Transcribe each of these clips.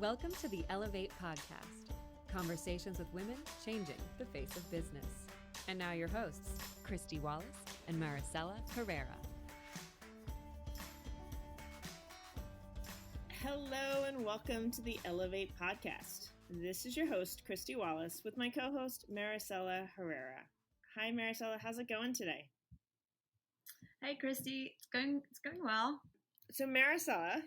Welcome to the Ellevate podcast, conversations with women changing the face of business. And now your hosts, Kristy, Wallace, and Maricella, Herrera. Hello and welcome to the Ellevate podcast. This is your host, Kristy Wallace, with my co-host, Maricella Herrera. Hi, Maricella. How's it going today? Hi, Kristy. It's going well. So, Maricella,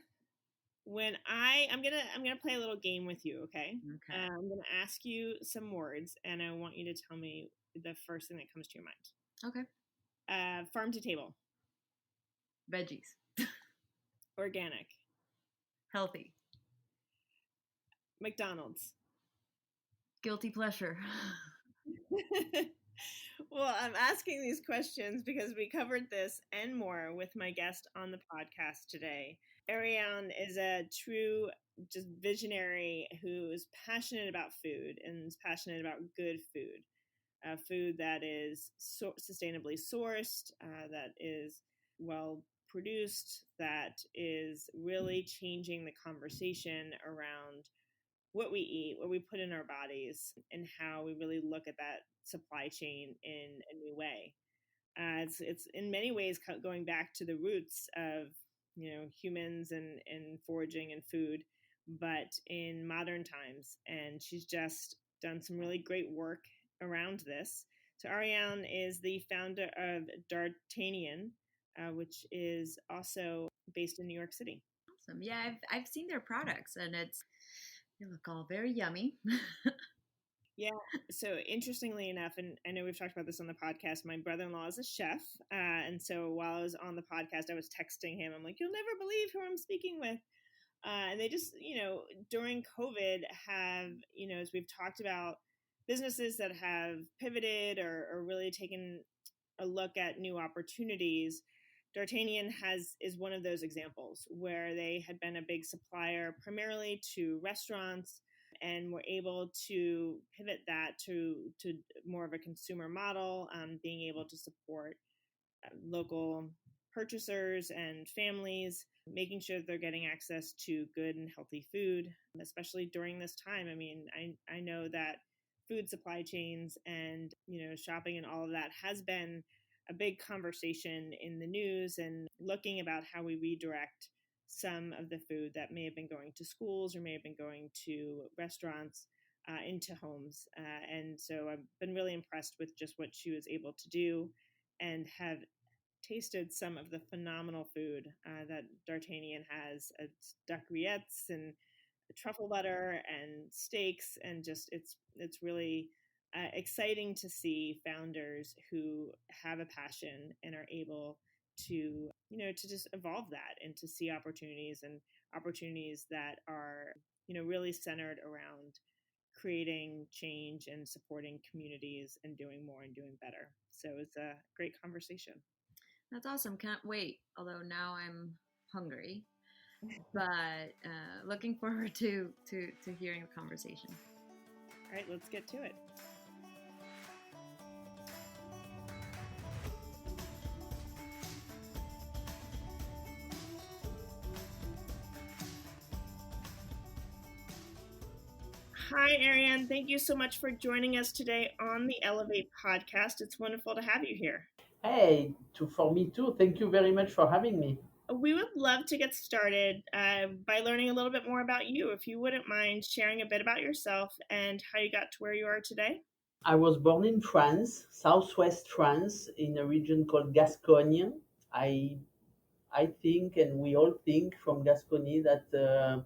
when I'm gonna play a little game with you, okay? Okay. I'm gonna ask you some words, and I want you to tell me the first thing that comes to your mind. Okay. Farm to table. Veggies. Organic. Healthy. McDonald's. Guilty pleasure. Well, I'm asking these questions because we covered this and more with my guest on the podcast today. Ariane is a true just visionary who is passionate about food and is passionate about good food. Food that is sustainably sourced, that is well produced, that is really changing the conversation around what we eat, what we put in our bodies, and how we really look at that supply chain in a new way. It's in many ways going back to the roots of humans and foraging and food, but in modern times. And she's just done some really great work around this. So Ariane is the founder of D'Artagnan, which is also based in New York City. Awesome. Yeah, I've seen their products, and they look all very yummy. Yeah. So interestingly enough, and I know we've talked about this on the podcast, my brother-in-law is a chef. And so while I was on the podcast, I was texting him. I'm like, you'll never believe who I'm speaking with. And they just, during COVID have, as we've talked about, businesses that have pivoted or really taken a look at new opportunities. D'Artagnan is one of those examples where they had been a big supplier primarily to restaurants and were able to pivot that to more of a consumer model, being able to support local purchasers and families, making sure that they're getting access to good and healthy food, especially during this time. I mean, I know that food supply chains and, shopping and all of that has been a big conversation in the news, and looking about how we redirect some of the food that may have been going to schools or may have been going to restaurants into homes. And so I've been really impressed with just what she was able to do, and have tasted some of the phenomenal food that D'Artagnan has. It's duck rillettes and truffle butter and steaks, and just it's really exciting to see founders who have a passion and are able to to just evolve that and to see opportunities that are really centered around creating change and supporting communities and doing more and doing better. So it's a great conversation. That's awesome. Can't wait. Although now I'm hungry, but looking forward to hearing the conversation. All right, let's get to it. Hi, Ariane. Thank you so much for joining us today on the Ellevate podcast. It's wonderful to have you here. Hey, for me too. Thank you very much for having me. We would love to get started by learning a little bit more about you. If you wouldn't mind sharing a bit about yourself and how you got to where you are today. I was born in France, southwest France, in a region called Gascogne. I think, and we all think from Gascony, that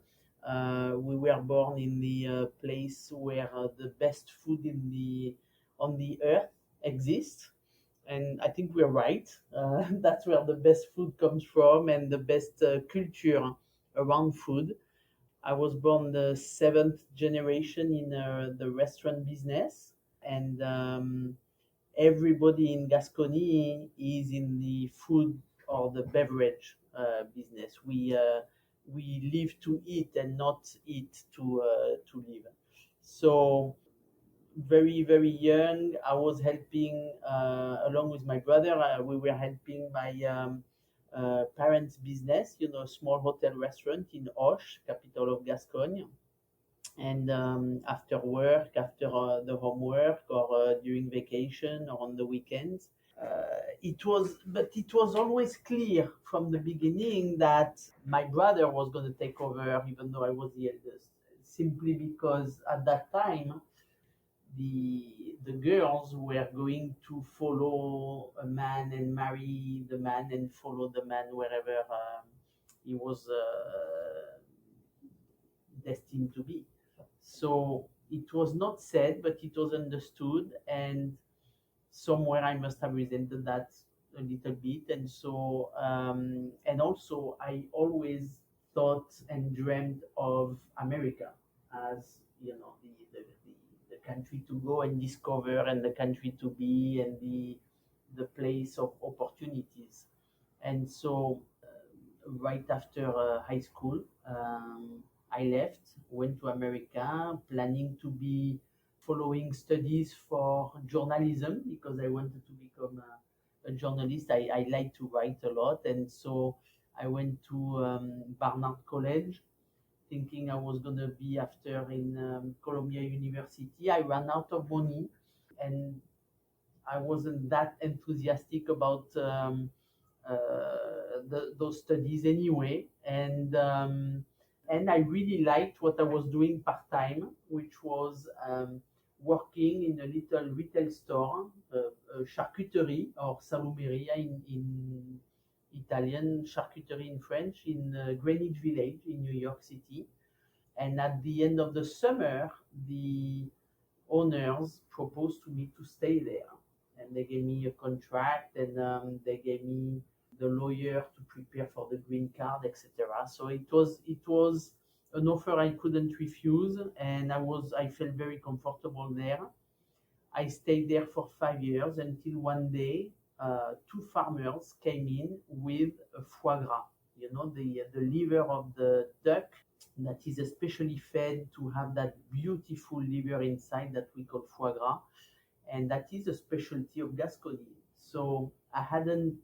we were born in the place where the best food on the earth exists. And I think we're right. That's where the best food comes from, and the best culture around food. I was born the seventh generation in the restaurant business, and everybody in Gascony is in the food or the beverage business. We live to eat and not eat to live. So very, very young, I was helping, along with my brother, we were helping my parents' business, small hotel restaurant in Auch, capital of Gascogne. And after work, after the homework, or during vacation, or on the weekends. It was always clear from the beginning that my brother was going to take over, even though I was the eldest, simply because at that time the girls were going to follow a man and marry the man and follow the man wherever he was destined to be. So it was not said, but it was understood, and somewhere I must have resented that a little bit. And so, and also, I always thought and dreamed of America as, the country to go and discover, and the country to be, and the place of opportunities. And so, right after high school, I left, went to America, planning to be following studies for journalism because I wanted to become a journalist. I like to write a lot, and so I went to Barnard College, thinking I was going to be after in Columbia University. I ran out of money, and I wasn't that enthusiastic about those studies anyway, and I really liked what I was doing part time, which was working in a little retail store, a charcuterie or salumeria in Italian, charcuterie in French, in Greenwich Village in New York City. And at the end of the summer, the owners proposed to me to stay there, and they gave me a contract, and they gave me the lawyer to prepare for the green card, etc. So it was an offer I couldn't refuse, and I felt very comfortable there. I stayed there for 5 years until one day two farmers came in with a foie gras, the liver of the duck that is especially fed to have that beautiful liver inside that we call foie gras, and that is a specialty of Gascony. So I hadn't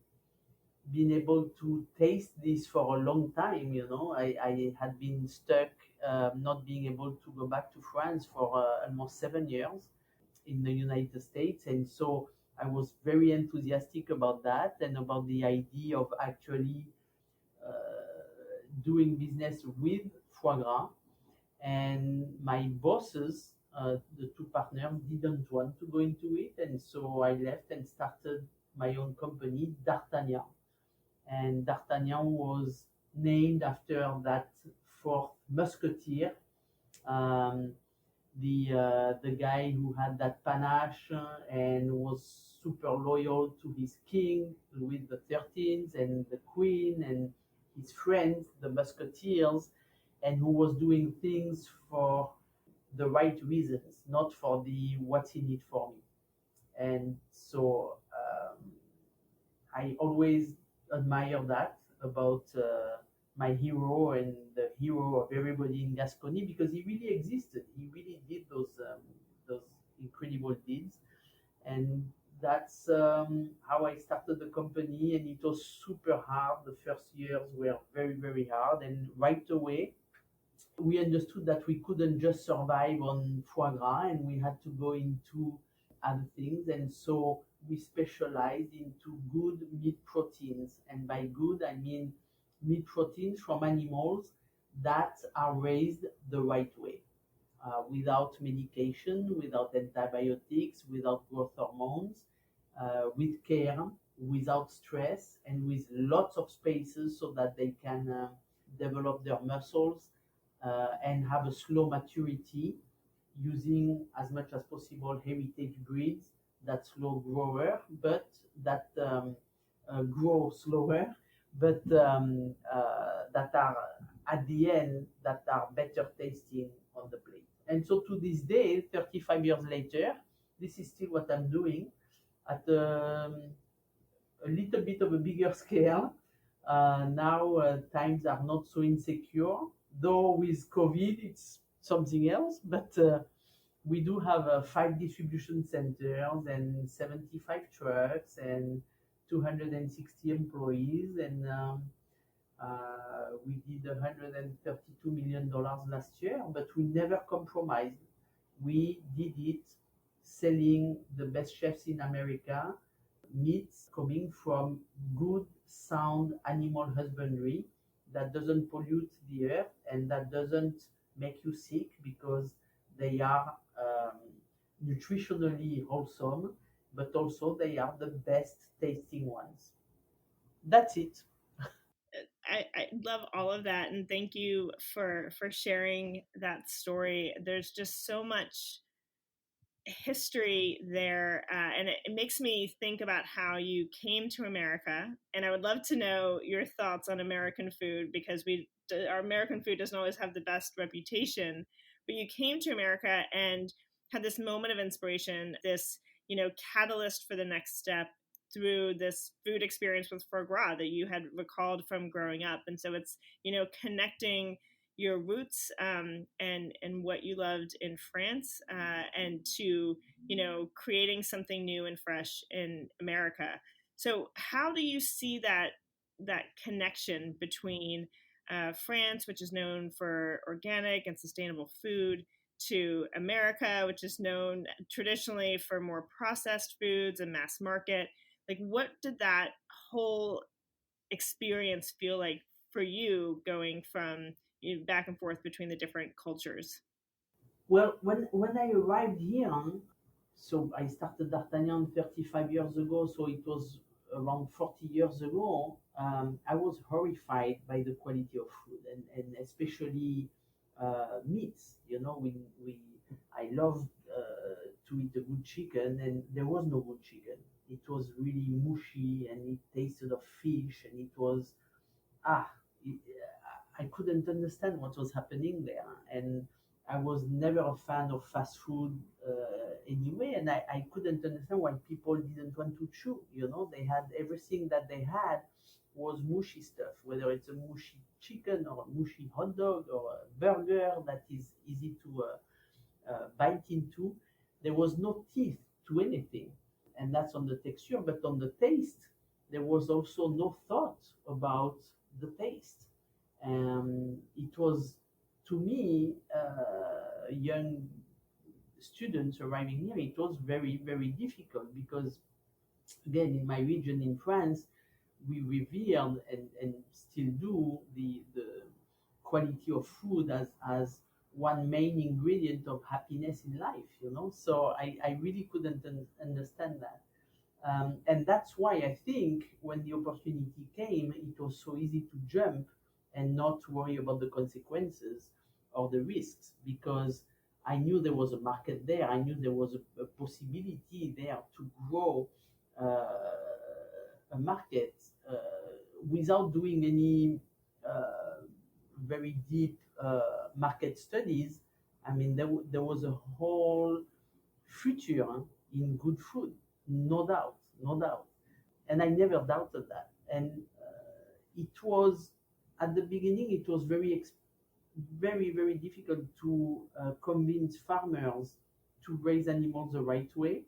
been able to taste this for a long time. I had been stuck, not being able to go back to France for almost 7 years in the United States, and so I was very enthusiastic about that and about the idea of actually doing business with foie gras. And my bosses, the two partners, didn't want to go into it, and so I left and started my own company, D'Artagnan. And D'Artagnan was named after that fourth musketeer, um, the guy who had that panache and was super loyal to his king, Louis XIII, and the queen, and his friends, the musketeers, and who was doing things for the right reasons, not for the what's in it for me. And so I always admire that about my hero and the hero of everybody in Gascony, because he really existed. He really did those incredible deeds, and that's how I started the company. And it was super hard. The first years were very, very hard, and right away we understood that we couldn't just survive on foie gras, and we had to go into other things. And so we specialized into good meat proteins, and by good I mean meat proteins from animals that are raised the right way, without medication, without antibiotics, without growth hormones, with care, without stress, and with lots of spaces so that they can develop their muscles and have a slow maturity, using as much as possible heritage breeds that slow grower, but that grow slower, but that are at the end that are better tasting on the plate. And so to this day, 35 years later, this is still what I'm doing at a little bit of a bigger scale. Now times are not so insecure, though with COVID it's something else, but we do have 5 distribution centers and 75 trucks and 260 employees, and We did $132 million last year, but we never compromised. We did it selling the best chefs in America, meats coming from good, sound animal husbandry that doesn't pollute the earth and that doesn't make you sick because they are nutritionally wholesome, but also they are the best tasting ones. That's it. I love all of that, and thank you for sharing that story. There's just so much history there, and it makes me think about how you came to America. And I would love to know your thoughts on American food, because our American food doesn't always have the best reputation. But you came to America and had this moment of inspiration, this catalyst for the next step through this food experience with foie gras that you had recalled from growing up. And so it's connecting your roots and what you loved in France, and to creating something new and fresh in America. So how do you see that connection between France, which is known for organic and sustainable food, to America, which is known traditionally for more processed foods and mass market? Like, what did that whole experience feel like for you, going from back and forth between the different cultures? Well, when I arrived here, so I started D'Artagnan 35 years ago, so it was around 40 years ago. I was horrified by the quality of food, and especially meats. I love to eat a good chicken, and there was no good chicken. It was really mushy, and it tasted of fish, and it was ah, it, I couldn't understand what was happening there, and I was never a fan of fast food anyway, and I couldn't understand why people didn't want to chew. They had everything that they had was mushy stuff, whether it's a mushy chicken or a mushy hot dog or a burger that is easy to bite into. There was no teeth to anything, and that's on the texture, but on the taste, there was also no thought about the taste. It was, to me, young students arriving here, it was very, very difficult because, again, in my region in France, we revered and still do the quality of food as one main ingredient of happiness in life. So I really couldn't understand that. And that's why I think when the opportunity came, it was so easy to jump and not worry about the consequences or the risks, because I knew there was a market there. I knew there was a possibility there to grow a market without doing any very deep market studies. I mean, there was a whole future in good food, no doubt, no doubt. And I never doubted that. And it was, at the beginning, it was very, very difficult to convince farmers to raise animals the right way.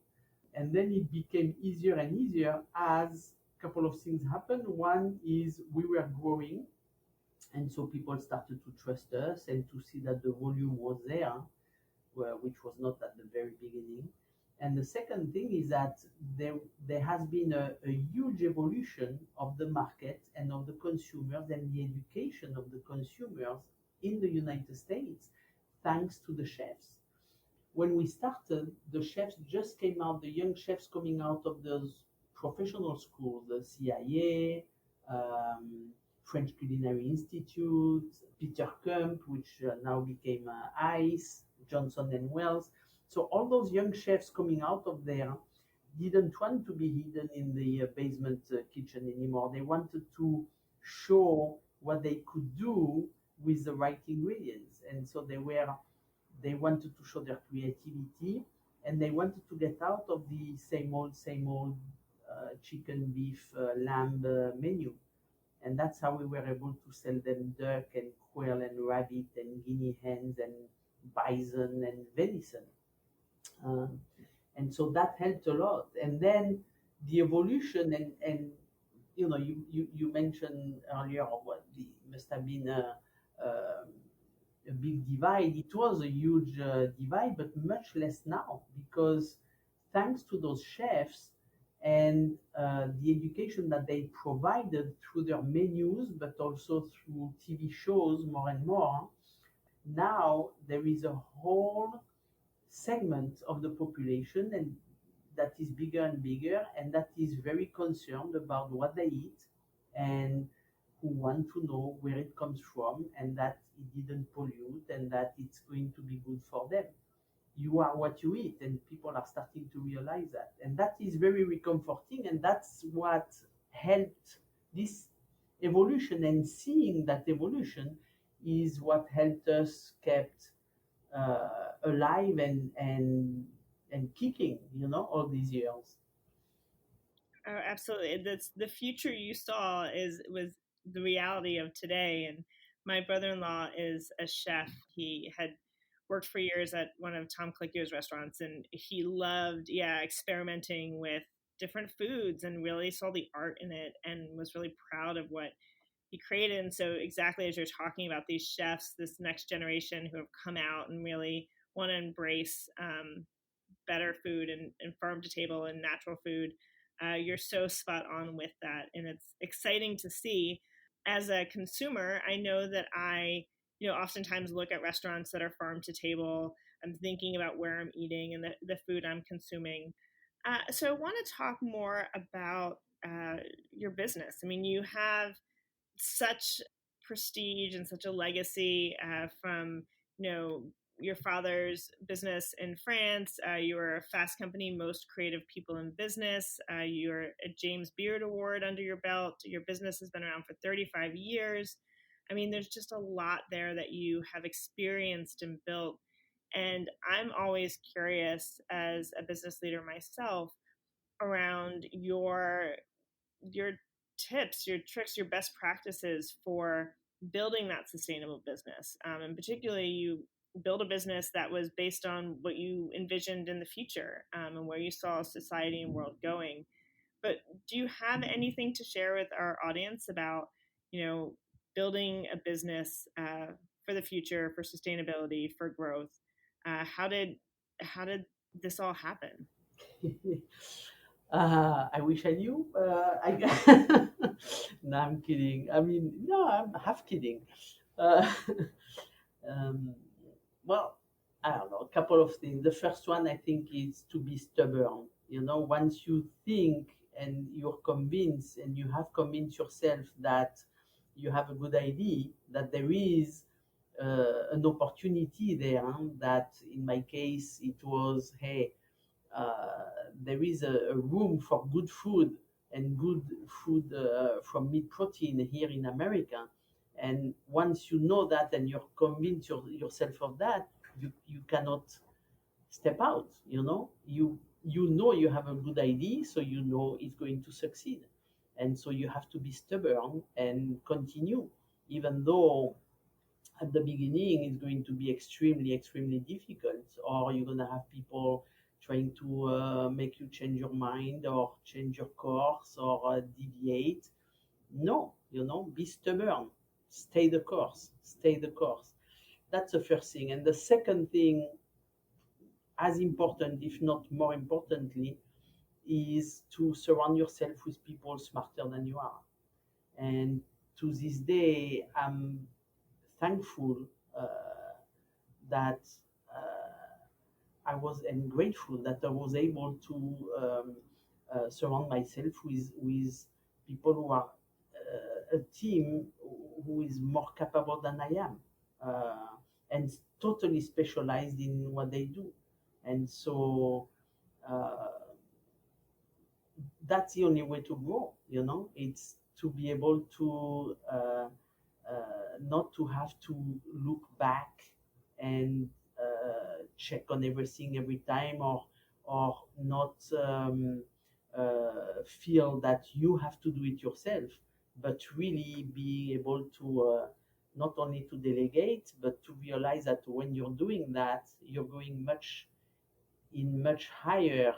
And then it became easier and easier as a couple of things happened. One is we were growing, and so people started to trust us and to see that the volume was there, which was not at the very beginning. And the second thing is that there has been a huge evolution of the market and of the consumers and the education of the consumers in the United States, thanks to the chefs. When we started, the chefs just came out, the young chefs coming out of those professional schools, the CIA, French Culinary Institute, Peter Kump, which now became ICE, Johnson and Wells. So all those young chefs coming out of there didn't want to be hidden in the basement kitchen anymore. They wanted to show what they could do with the right ingredients. And so they wanted to show their creativity, and they wanted to get out of the same old chicken, beef, lamb menu. And that's how we were able to sell them duck and quail and rabbit and guinea hens and bison and venison. And so that helped a lot. And then the evolution and you mentioned earlier what must have been a big divide. It was a huge divide, but much less now, because thanks to those chefs and the education that they provided through their menus, but also through TV shows more and more, now there is a whole segment of the population and that is bigger and bigger, and that is very concerned about what they eat, and who want to know where it comes from, and that it didn't pollute, and that it's going to be good for them. You are what you eat, and people are starting to realize that, and that is very recomforting, and that's what helped this evolution, and seeing that evolution is what helped us kept alive and kicking, all these years. Oh, absolutely. That's the future you saw was the reality of today. And my brother-in-law is a chef. He had worked for years at one of Tom Colicchio's restaurants, and he loved, experimenting with different foods and really saw the art in it and was really proud of what he created. And so exactly as you're talking about these chefs, this next generation who have come out and really want to embrace better food and farm to table and natural food, you're so spot on with that. And it's exciting to see. As a consumer, I know that oftentimes look at restaurants that are farm to table. I'm thinking about where I'm eating and the food I'm consuming. So I want to talk more about your business. I mean, you have such prestige and such a legacy from your father's business in France. You're a Fast Company Most Creative People in Business. You're a James Beard Award under your belt. Your business has been around for 35 years. I mean, there's just a lot there that you have experienced and built. And I'm always curious as a business leader myself around your tips, your tricks, your best practices for building that sustainable business. And particularly, you build a business that was based on what you envisioned in the future, and where you saw society and world going. But do you have anything to share with our audience about, building a business for the future, for sustainability, for growth? How did this all happen? I wish I knew. No, I'm kidding. I mean, no, I'm half kidding. Uh, um, well, I don't know, a couple of things. The first one, I think, is to be stubborn. Once you think and you're convinced and you have convinced yourself that you have a good idea, that there is an opportunity there, that in my case, it was, hey, there is a room for good food and good food from meat protein here in America. And once you know that and you're convinced yourself of that, you cannot step out. You have a good idea, so you know it's going to succeed. And so you have to be stubborn and continue, even though at the beginning it's going to be extremely, extremely difficult, or you're going to have people trying to make you change your mind or change your course or deviate. No, be stubborn, stay the course, stay the course. That's the first thing. And the second thing, as important, if not more importantly, is to surround yourself with people smarter than you are. And to this day, I'm thankful uh, that I was and grateful that I was able to surround myself with people who are a team who is more capable than I am, and totally specialized in what they do. And so that's the only way to grow. It's to be able to not to have to look back and check on everything every time, or not feel that you have to do it yourself, but really be able to not only to delegate, but to realize that when you're doing that, you're going much higher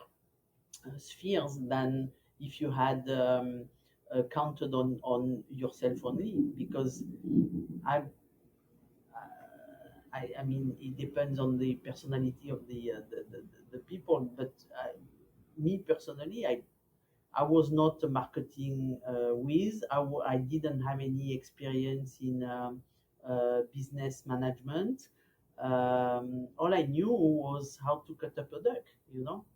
spheres than if you had counted on yourself only, because I I mean, it depends on the personality of the people, but me personally, I was not a marketing whiz. I didn't have any experience in business management. All I knew was how to cut up a duck,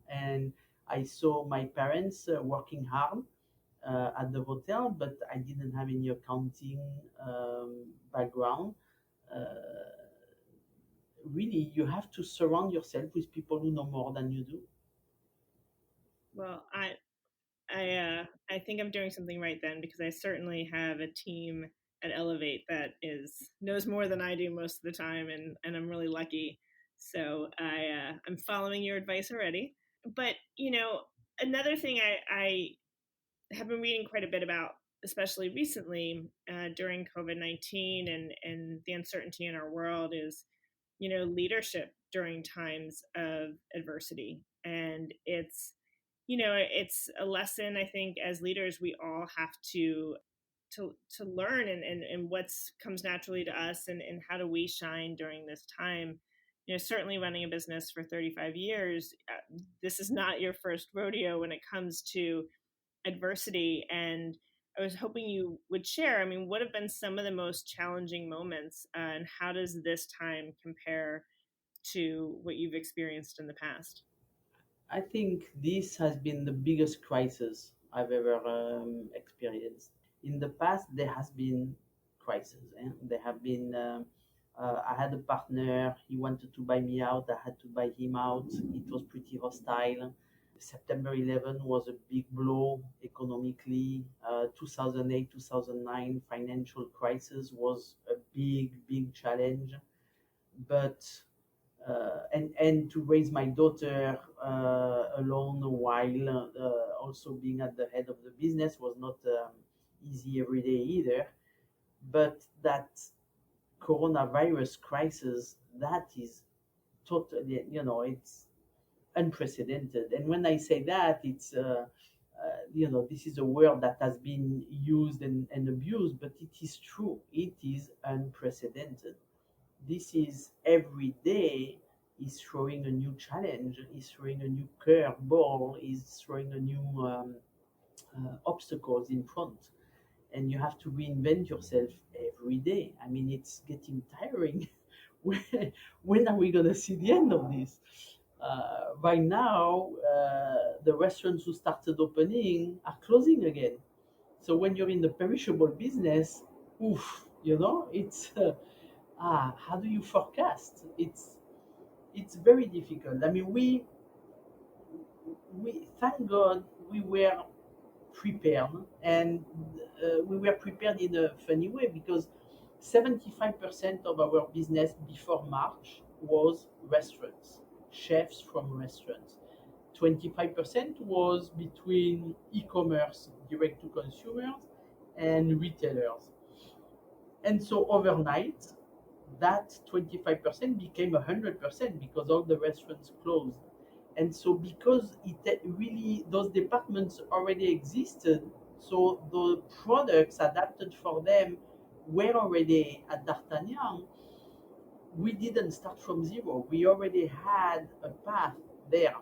and I saw my parents working hard at the hotel, but I didn't have any accounting background. Uh, Really, you have to surround yourself with people who know more than you do. Well, I think I'm doing something right then, because I certainly have a team at Ellevate that knows more than I do most of the time, and I'm really lucky. So I'm following your advice already. But another thing I have been reading quite a bit about, especially recently during COVID-19 and the uncertainty in our world, is leadership during times of adversity. And it's a lesson, I think, as leaders we all have to learn, and what's comes naturally to us, and how do we shine during this time. Certainly running a business for 35 years, this is not your first rodeo when it comes to adversity. And I was hoping you would share, I mean, what have been some of the most challenging moments, and how does this time compare to what you've experienced in the past? I think this has been the biggest crisis I've ever experienced. In the past, there has been crises. There have been. I had a partner. He wanted to buy me out. I had to buy him out. It was pretty hostile. September 11 was a big blow economically. 2008, 2009 financial crisis was a big challenge. But and to raise my daughter alone while also being at the head of the business was not easy every day either. But that coronavirus crisis, that is totally, it's unprecedented. And when I say that, it's this is a word that has been used and abused, but it is true. It is unprecedented. This is every day is throwing a new challenge, is throwing a new curveball, is throwing a new obstacles in front, and you have to reinvent yourself every day. I mean, it's getting tiring. when are we gonna see the end of this? By now, the restaurants who started opening are closing again. So when you're in the perishable business, oof, it's how do you forecast? It's very difficult. I mean, we thank God we were prepared, and we were prepared in a funny way, because 75% of our business before March was restaurants, chefs from restaurants. 25% was between e-commerce, direct to consumers, and retailers. And so overnight, that 25% became 100% because all the restaurants closed. And so because it really, those departments already existed, so the products adapted for them were already at D'Artagnan. We didn't start from zero. We already had a path there.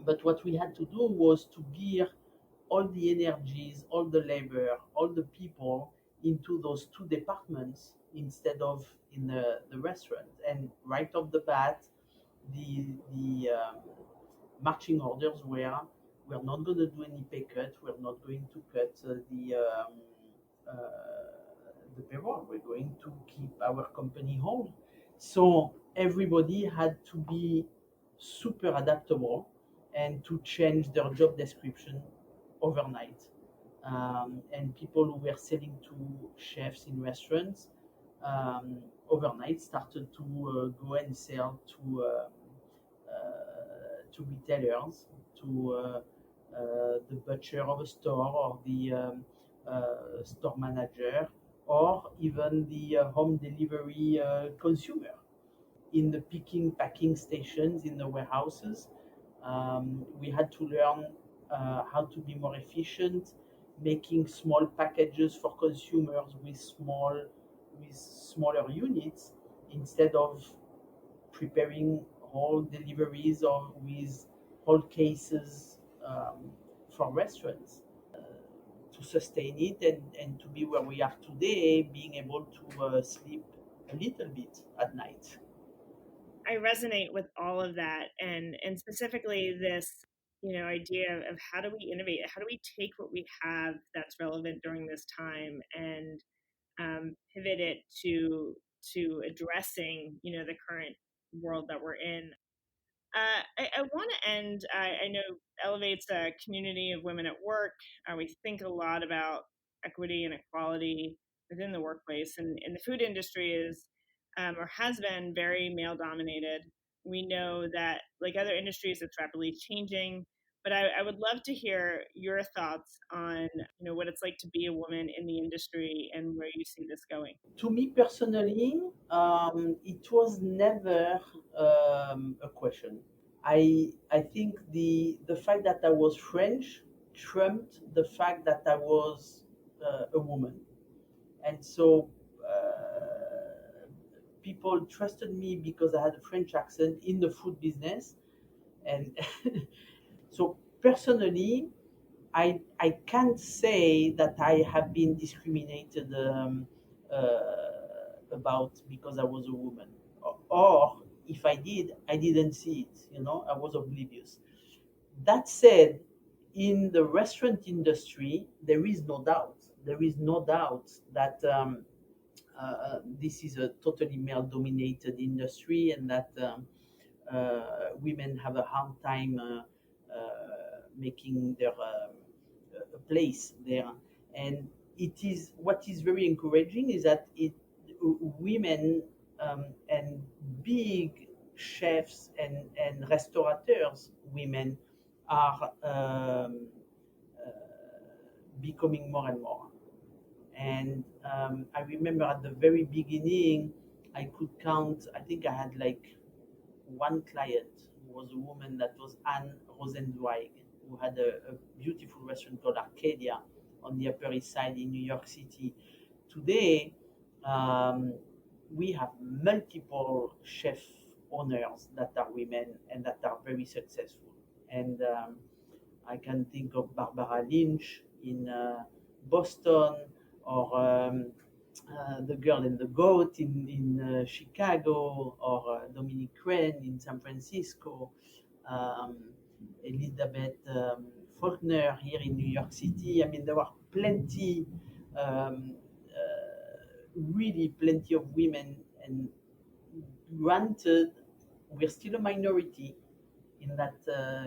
But what we had to do was to gear all the energies, all the labor, all the people into those two departments instead of in the restaurant. And right off the bat, the marching orders were, we're not going to do any pay cut, we're not going to cut uh, the payroll, we're going to keep our company whole. So everybody had to be super adaptable and to change their job description overnight. And people who were selling to chefs in restaurants overnight started to go and sell to retailers, to the butcher of a store, or the store manager, or even the home delivery consumer. In the picking, packing stations in the warehouses, we had to learn how to be more efficient, making small packages for consumers with smaller units instead of preparing whole deliveries or with whole cases for restaurants to sustain it and to be where we are today, being able to sleep a little bit at night. I resonate with all of that, and specifically this, idea of how do we innovate? How do we take what we have that's relevant during this time and pivot it to addressing, the current world that we're in? I want to end. I know Ellevate's a community of women at work. We think a lot about equity and equality within the workplace, and the food industry is or has been very male dominated. We know that, like other industries, it's rapidly changing. But I would love to hear your thoughts on what it's like to be a woman in the industry and where you see this going. To me personally, it was never a question. I think the fact that I was French trumped the fact that I was a woman, and so people trusted me because I had a French accent in the food business, and so personally, I can't say that I have been discriminated about because I was a woman, or if I did, I didn't see it. I was oblivious. That said, in the restaurant industry, there is no doubt. There is no doubt that this is a totally male-dominated industry, and that women have a hard time making their a place there. And it is what is very encouraging is that women and big chefs and restaurateurs, women are becoming more and more. And I remember at the very beginning, I could count. I think I had like one client who was a woman that was Anne Rosenzweig, who had a beautiful restaurant called Arcadia on the Upper East Side in New York City. Today, we have multiple chef owners that are women and that are very successful. And I can think of Barbara Lynch in Boston, or the Girl and the Goat in Chicago, or Dominique Crane in San Francisco, Elizabeth Faulkner here in New York City. I mean, there were plenty, really plenty of women, and granted, we're still a minority in that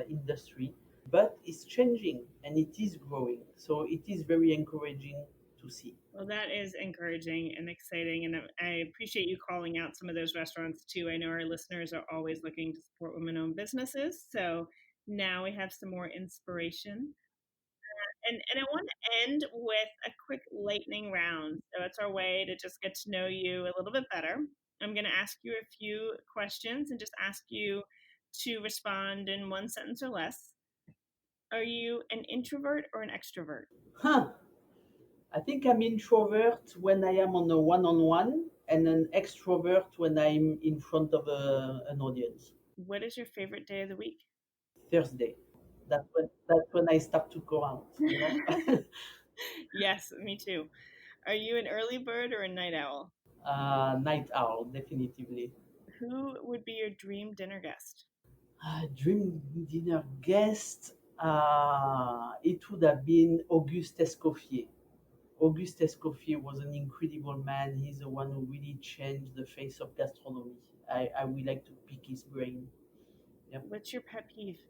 industry, but it's changing and it is growing. So it is very encouraging to see. Well, that is encouraging and exciting, and I appreciate you calling out some of those restaurants too. I know our listeners are always looking to support women-owned businesses, so now we have some more inspiration. And I want to end with a quick lightning round. So it's our way to just get to know you a little bit better. I'm going to ask you a few questions and just ask you to respond in one sentence or less. Are you an introvert or an extrovert? Huh. I think I'm introvert when I am on a one-on-one, and an extrovert when I'm in front of an audience. What is your favorite day of the week? Thursday. That's when I start to go out. Yes, me too. Are you an early bird or a night owl? Night owl, definitively. Who would be your dream dinner guest? Dream dinner guest. It would have been Auguste Escoffier. Auguste Escoffier was an incredible man. He's the one who really changed the face of gastronomy. I would like to pick his brain. Yep. What's your pet peeve?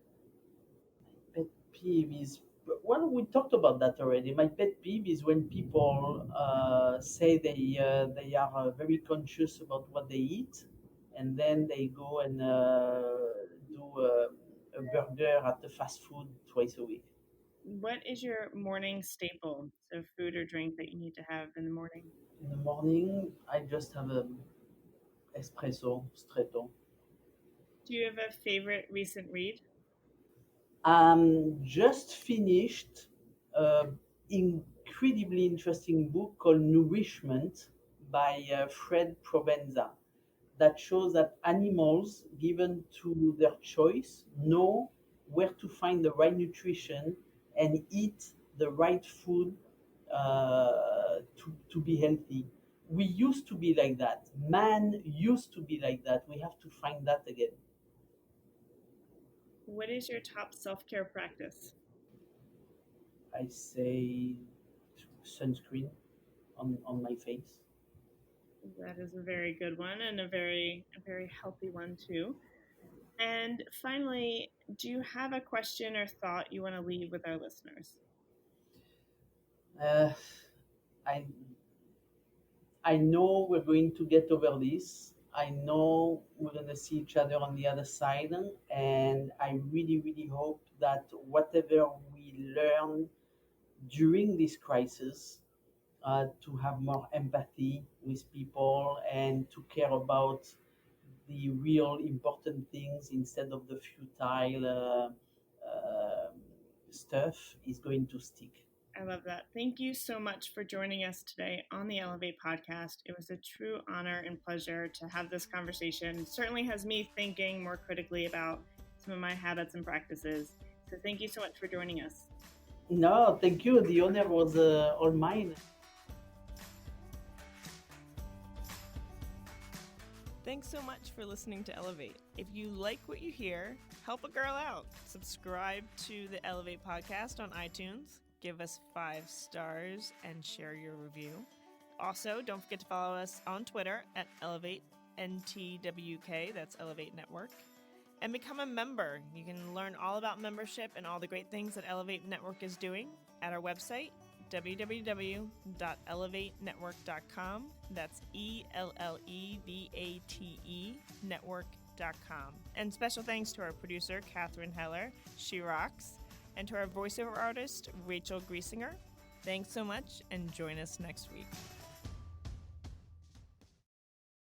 Pet peeve is, well, we talked about that already. My pet peeve is when people say they are very conscious about what they eat, and then they go and do a burger at the fast food twice a week. What is your morning staple? So, food or drink that you need to have in the morning? In the morning, I just have a espresso stretto. Do you have a favorite recent read? Just finished a incredibly interesting book called Nourishment by Fred Provenza that shows that animals, given to their choice, know where to find the right nutrition and eat the right food to be healthy. We used to be like that. Man used to be like that. We have to find that again. What is your top self-care practice? I say sunscreen on my face. That is a very good one and a very healthy one too. And finally, do you have a question or thought you want to leave with our listeners? Uh, I I know we're going to get over this. I know we're going to see each other on the other side. And I really, really hope that whatever we learn during this crisis, to have more empathy with people and to care about the real important things instead of the futile stuff is going to stick. I love that. Thank you so much for joining us today on the Ellevate podcast. It was a true honor and pleasure to have this conversation. It certainly has me thinking more critically about some of my habits and practices. So thank you so much for joining us. No, thank you. The honor was all mine. Thanks so much for listening to Ellevate. If you like what you hear, help a girl out. Subscribe to the Ellevate podcast on iTunes. Give us 5 stars and share your review. Also, don't forget to follow us on Twitter at EllevateNTWK, that's Ellevate Network, and become a member. You can learn all about membership and all the great things that Ellevate Network is doing at our website, www.ellevatenetwork.com. That's ELLEVATE network.com. And special thanks to our producer, Catherine Heller. She rocks. And to our voiceover artist, Rachel Griesinger. Thanks so much, and join us next week.